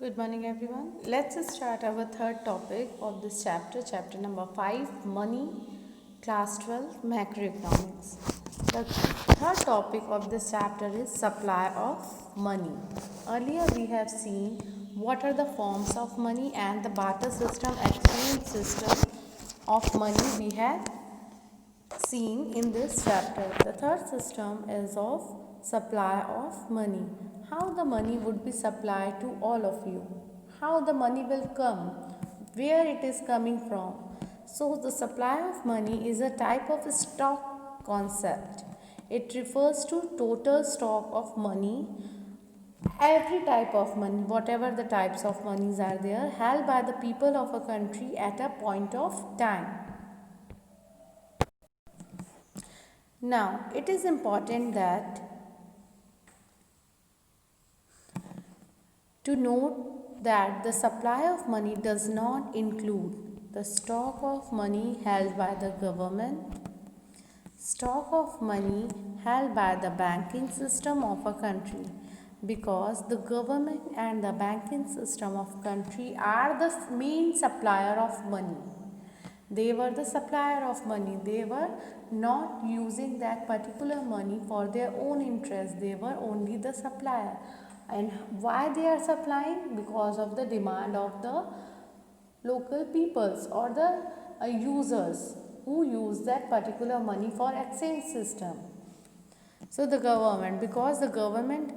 Good morning, everyone. Let's start our third topic of this chapter, chapter number 5, Money, class 12, Macroeconomics. The third topic of this chapter is supply of money. Earlier, we have seen what are the forms of money and the barter system, exchange system of money we have seen in this chapter. The third system is of supply of money. How the money would be supplied to all of you. How the money will come. Where it is coming from. So the supply of money is a type of stock concept. It refers to total stock of money. Every type of money, whatever the types of monies are there, held by the people of a country at a point of time. Now, it is important that to note that the supply of money does not include the stock of money held by the government, stock of money held by the banking system of a country, because the government and the banking system of country are the main supplier of money. They were the supplier of money. They were not using that particular money for their own interest. They were only the supplier. And why they are supplying? Because of the demand of the local peoples or the users who use that particular money for exchange system. So the government, because the government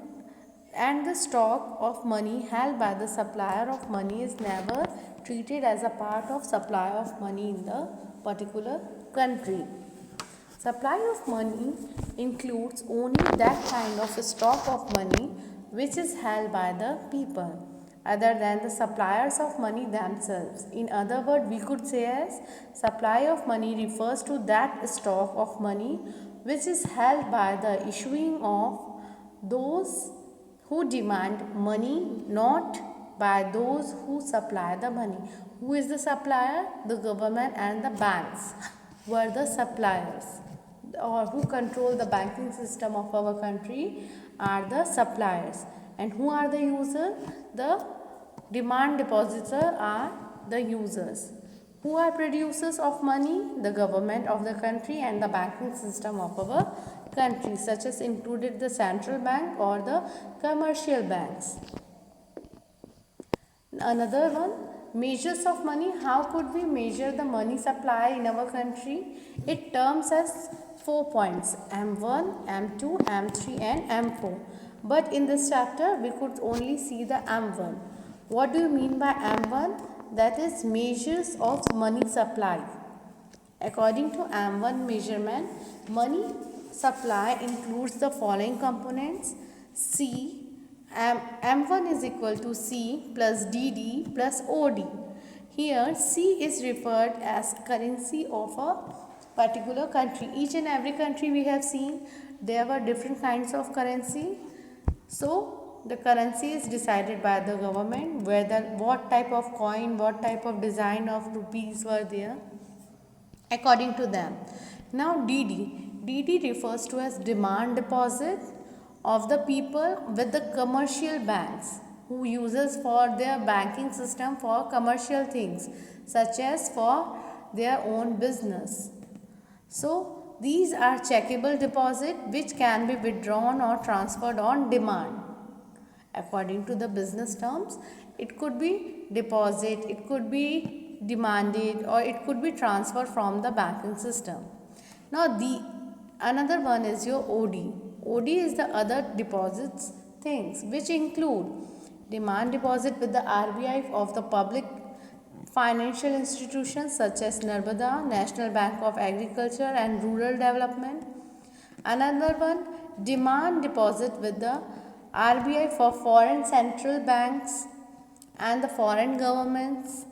and the stock of money held by the supplier of money is never treated as a part of supply of money in the particular country. Supply of money includes only that kind of stock of money which is held by the people other than the suppliers of money themselves. In other words, we could say as supply of money refers to that stock of money which is held by the issuing of those who demand money, not by those who supply the money. Who is the supplier? The government and the banks were the suppliers, or who control the banking system of our country are the suppliers. And who are the users? The demand depositor are the users. Who are producers of money? The government of the country and the banking system of our country, such as included the central bank or the commercial banks. Another one, measures of money. How could we measure the money supply in our country? It terms as 4 points: M1, M2, M3 and M4. But in this chapter, we could only see the M1. What do you mean by M1? That is measures of money supply. According to M1 measurement, money supply includes the following components: C, M1 is equal to C plus DD plus OD. Here C is referred as currency of a particular country. Each and every country we have seen there were different kinds of currency. So the currency is decided by the government, whether what type of coin, what type of design of rupees were there according to them. Now DD refers to as demand deposit of the people with the commercial banks who uses for their banking system for commercial things such as for their own business. So these are checkable deposit which can be withdrawn or transferred on demand. According to the business terms, it could be deposit, it could be demanded, or it could be transferred from the banking system. Now the another one is your OD. OD is the other deposits things which include demand deposit with the RBI of the public financial institutions such as Narmada, National Bank of Agriculture and Rural Development. Another one, demand deposit with the RBI for foreign central banks and the foreign governments.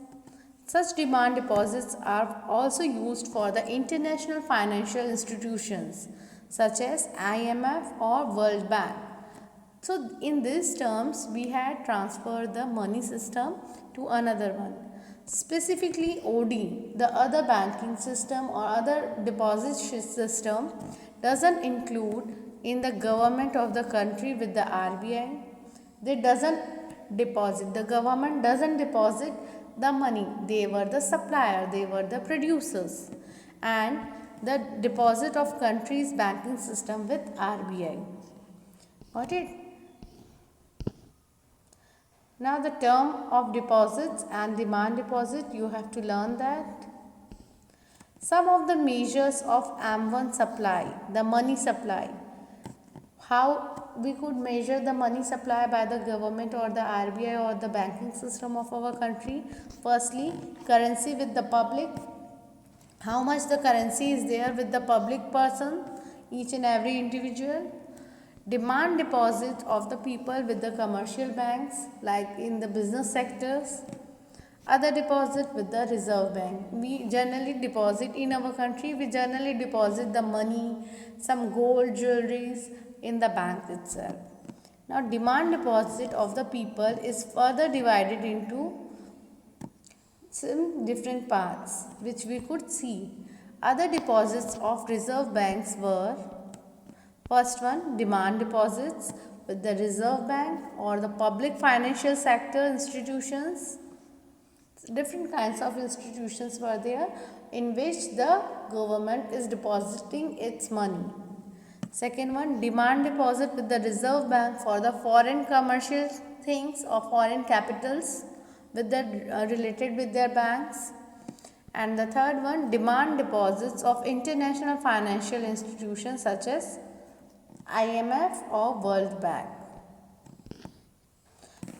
Such demand deposits are also used for the international financial institutions such as IMF or World Bank. So in these terms, we had transferred the money system to another one. Specifically OD, the other banking system or other deposit system doesn't include in the government of the country with the RBI. They doesn't deposit. The government doesn't deposit the money. They were the supplier, they were the producers. And the deposit of country's banking system with RBI. Got it? Now the term of deposits and demand deposit, you have to learn that. Some of the measures of M1 supply, the money supply. How we could measure the money supply by the government or the RBI or the banking system of our country? Firstly, currency with the public. How much the currency is there with the public person, each and every individual. Demand deposit of the people with the commercial banks, like in the business sectors. Other deposit with the Reserve Bank. We generally deposit in our country, we generally deposit the money, some gold jewelries in the bank itself. Now demand deposit of the people is further divided into some different parts which we could see. Other deposits of Reserve Banks were, first one, demand deposits with the Reserve Bank or the public financial sector institutions. Different kinds of institutions were there in which the government is depositing its money. Second one, demand deposit with the Reserve Bank for the foreign commercial things or foreign capitals with the related with their banks. And the third one, demand deposits of international financial institutions such as IMF or World Bank.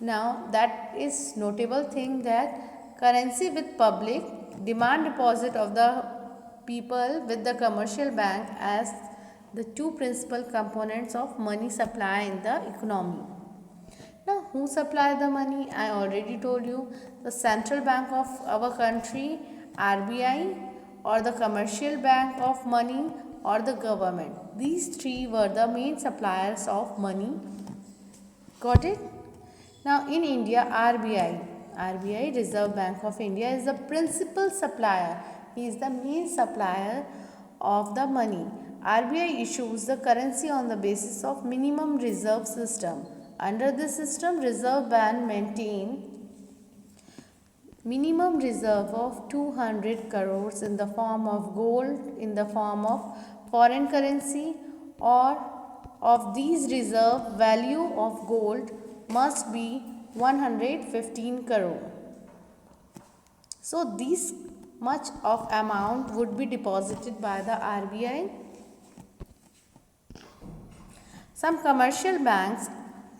Now that is notable thing that currency with public, demand deposit of the people with the commercial bank as the two principal components of money supply in the economy. Now who supply the money? I already told you, the central bank of our country, RBI, or the commercial bank of money, or the government. These three were the main suppliers of money. Got it? Now in India, RBI, Reserve Bank of India, is the principal supplier. He is the main supplier of the money. RBI issues the currency on the basis of minimum reserve system. Under this system, Reserve Bank maintain minimum reserve of 200 crores in the form of gold, in the form of foreign currency, or of these reserve, value of gold must be 115 crore. So this much of amount would be deposited by the RBI. Some commercial banks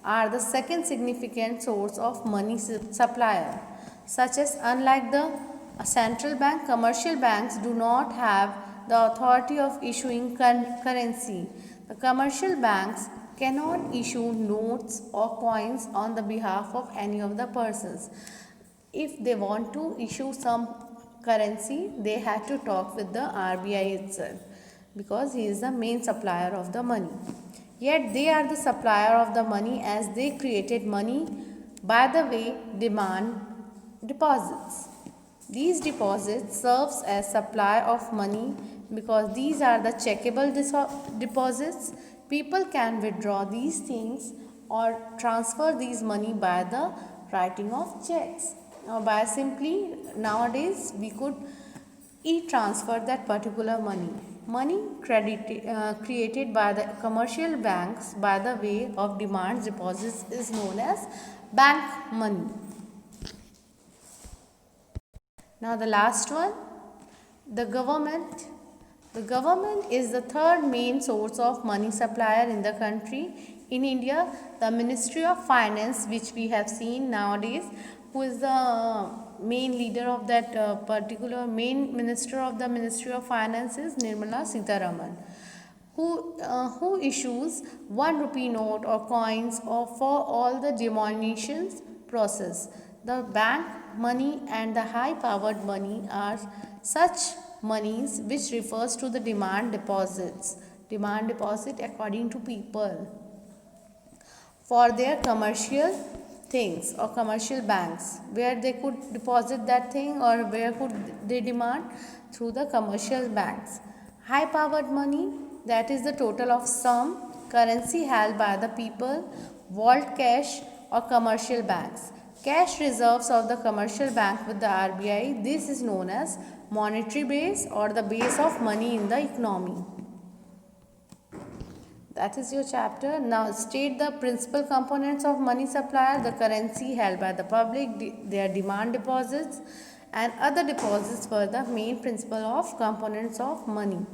are the second significant source of money supplier, such as unlike the central bank, commercial banks do not have the authority of issuing currency. The commercial banks cannot issue notes or coins on the behalf of any of the persons. If they want to issue some currency, they have to talk with the RBI itself, because he is the main supplier of the money. Yet they are the supplier of the money, as they created money by the way demand deposits. These deposits serves as supply of money because these are the checkable deposits. People can withdraw these things or transfer these money by the writing of checks. Now by simply nowadays we could e-transfer that particular money. Money created by the commercial banks by the way of demand deposits is known as bank money. Now the last one, the government. The government is the third main source of money supplier in the country. In India, the Ministry of Finance, which we have seen nowadays, who is the main leader of that particular main minister of the Ministry of Finance is Nirmala Sitharaman, who issues 1 rupee note or coins or for all the denominations process. The bank money and the high powered money are such monies which refers to the demand deposits. Demand deposit according to people for their commercial things or commercial banks, where they could deposit that thing or where could they demand through the commercial banks. High powered money, that is the total of sum currency held by the people, vault cash or commercial banks. Cash reserves of the commercial bank with the RBI, this is known as monetary base or the base of money in the economy. That is your chapter. Now state the principal components of money supply: the currency held by the public, their demand deposits and other deposits were the main principle of components of money.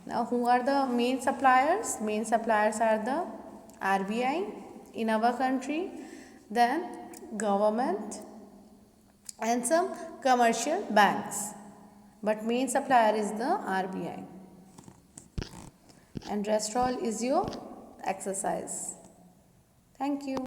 Now who are the main suppliers? Main suppliers are the RBI in our country, then government and some commercial banks. But main supplier is the RBI. And rest all is your exercise. Thank you.